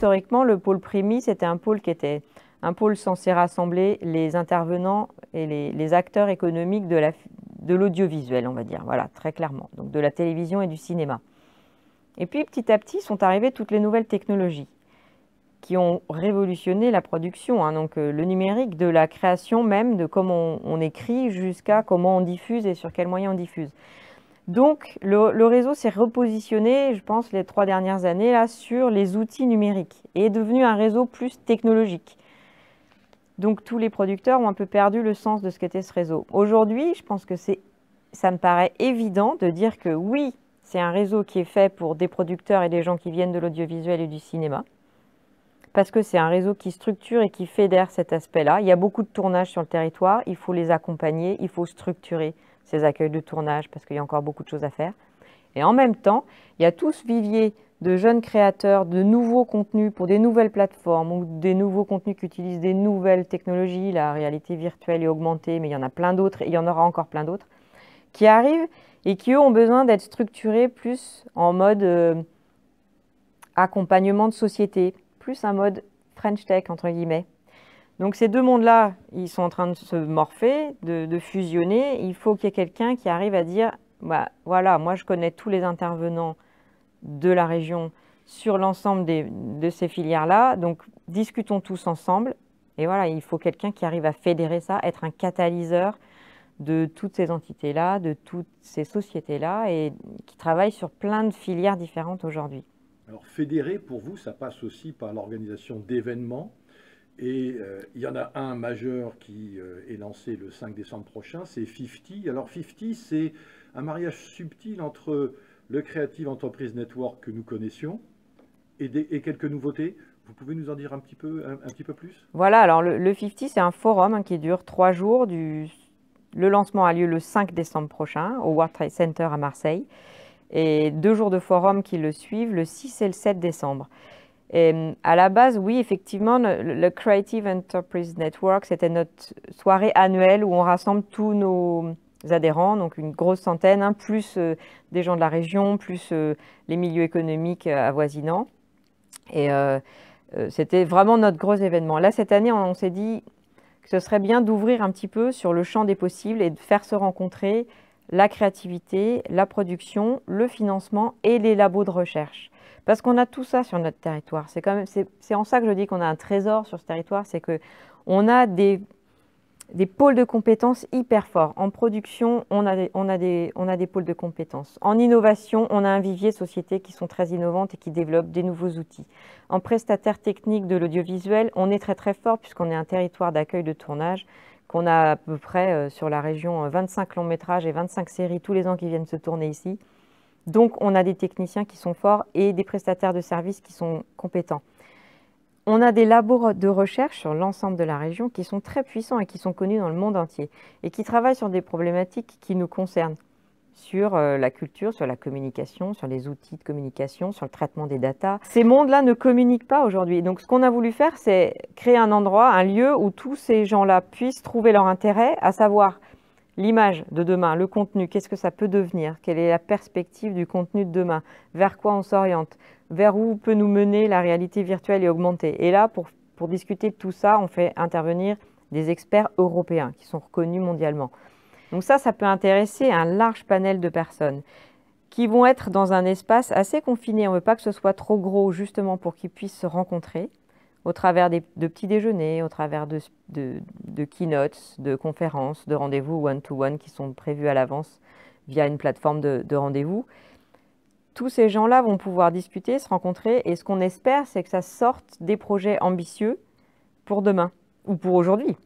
historiquement, le pôle Prémy, c'était un pôle qui était un pôle censé rassembler les intervenants et les acteurs économiques de l'audiovisuel, on va dire, voilà, très clairement, donc de la télévision et du cinéma. Et puis, petit à petit, sont arrivées toutes les nouvelles technologies qui ont révolutionné la production, hein, donc le numérique, de la création même, de comment on écrit jusqu'à comment on diffuse et sur quels moyens on diffuse. Donc, le réseau s'est repositionné, je pense, les 3 dernières années, là, sur les outils numériques et est devenu un réseau plus technologique. Donc, tous les producteurs ont un peu perdu le sens de ce qu'était ce réseau. Aujourd'hui, je pense que ça me paraît évident de dire que oui, c'est un réseau qui est fait pour des producteurs et des gens qui viennent de l'audiovisuel et du cinéma, parce que c'est un réseau qui structure et qui fédère cet aspect-là. Il y a beaucoup de tournages sur le territoire, il faut les accompagner, il faut structurer ces accueils de tournage parce qu'il y a encore beaucoup de choses à faire. Et en même temps, il y a tout ce vivier de jeunes créateurs, de nouveaux contenus pour des nouvelles plateformes ou des nouveaux contenus qui utilisent des nouvelles technologies, la réalité virtuelle et augmentée, mais il y en a plein d'autres et il y en aura encore plein d'autres, qui arrivent et qui, eux, ont besoin d'être structurés plus en mode accompagnement de société, plus un mode French Tech, entre guillemets. Donc ces deux mondes-là, ils sont en train de se morpher, de fusionner. Il faut qu'il y ait quelqu'un qui arrive à dire, bah, voilà, moi je connais tous les intervenants de la région sur l'ensemble de ces filières-là, donc discutons tous ensemble. Et voilà, il faut quelqu'un qui arrive à fédérer ça, être un catalyseur de toutes ces entités-là, de toutes ces sociétés-là, et qui travaillent sur plein de filières différentes aujourd'hui. Alors fédérer, pour vous, ça passe aussi par l'organisation d'événements. Et il y en a un majeur qui est lancé le 5 décembre prochain, c'est 50. Alors 50, c'est un mariage subtil entre le Creative Enterprise Network que nous connaissions et quelques nouveautés. Vous pouvez nous en dire un petit peu plus? Voilà, alors le 50, c'est un forum, hein, qui dure 3 jours. Le lancement a lieu le 5 décembre prochain au World Trade Center à Marseille. Et 2 jours de forum qui le suivent, le 6 et le 7 décembre. Et à la base, oui, effectivement, le Creative Enterprise Network, c'était notre soirée annuelle où on rassemble tous nos adhérents, donc une grosse centaine, hein, plus des gens de la région, plus les milieux économiques avoisinants. Et c'était vraiment notre gros événement. Là, cette année, on s'est dit que ce serait bien d'ouvrir un petit peu sur le champ des possibles et de faire se rencontrer la créativité, la production, le financement et les labos de recherche. Parce qu'on a tout ça sur notre territoire. C'est en ça que je dis qu'on a un trésor sur ce territoire, c'est qu'on a des pôles de compétences hyper forts. En production, on a des pôles de compétences. En innovation, on a un vivier de sociétés qui sont très innovantes et qui développent des nouveaux outils. En prestataire technique de l'audiovisuel, on est très très fort puisqu'on est un territoire d'accueil de tournage, qu'on a à peu près sur la région 25 longs métrages et 25 séries tous les ans qui viennent se tourner ici. Donc on a des techniciens qui sont forts et des prestataires de services qui sont compétents. On a des labos de recherche sur l'ensemble de la région qui sont très puissants et qui sont connus dans le monde entier et qui travaillent sur des problématiques qui nous concernent, sur la culture, sur la communication, sur les outils de communication, sur le traitement des datas. Ces mondes-là ne communiquent pas aujourd'hui. Donc ce qu'on a voulu faire, c'est créer un endroit, un lieu où tous ces gens-là puissent trouver leur intérêt, à savoir l'image de demain, le contenu, qu'est-ce que ça peut devenir? Quelle est la perspective du contenu de demain? Vers quoi on s'oriente? Vers où peut nous mener la réalité virtuelle et augmentée? Et là, pour discuter de tout ça, on fait intervenir des experts européens qui sont reconnus mondialement. Donc ça peut intéresser un large panel de personnes qui vont être dans un espace assez confiné. On ne veut pas que ce soit trop gros, justement pour qu'ils puissent se rencontrer au travers de petits déjeuners, au travers de keynotes, de conférences, de rendez-vous one-to-one qui sont prévus à l'avance via une plateforme de rendez-vous. Tous ces gens-là vont pouvoir discuter, se rencontrer, et ce qu'on espère, c'est que ça sorte des projets ambitieux pour demain ou pour aujourd'hui.